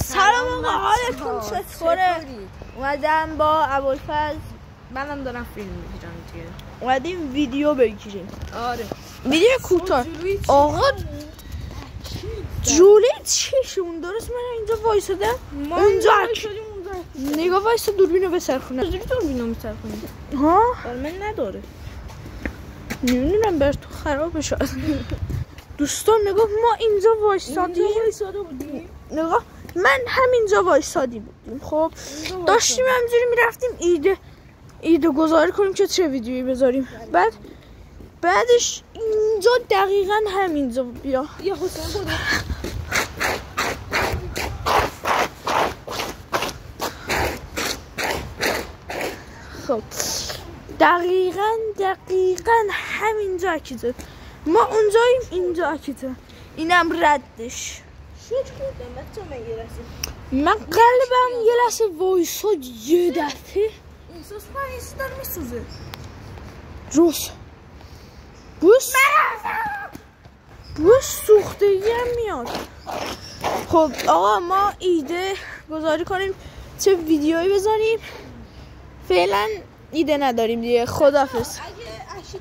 سلام آقا، حالتون چطوره؟ اومدم با ابوالفضل، منم دارم فیلم میگیرم دیگه. اومدیم ویدیو بگیریم. آره ویدیو کوتاه. آقا جولی چشمون درست من اینجا وایسادم اونجا نگاه وایسا دوربینو بسرخونه. چجوری دوربینو میچرخونی؟ ها؟ من نداره. نمیدونم بر تو خراب شد. دوستان نگاه ما اینجا وایسادیم. نگاه من همینجا وایسادی بودیم. خب داشتیم همینجوری میرفتیم ایده گذاری کنیم که چه ویدیویی بذاریم. بعدش اینجا دقیقا همینجا بیا یا حسین بود. خب دقیقا همینجا اکیده. ما اونجاییم اینجا اکیده. اینم ردش. شوچ خوردم بچه من یه لحظه. من قلبم یه لحظه وایساد یه دفعه. احساس من ایسی داره میسوزه. روز بوش سوختگی هم میاد. خب آقا ما ایده گذاری کنیم چه ویدیویی بذاریم. فعلا ایده نداریم دیگه. خداحافظ.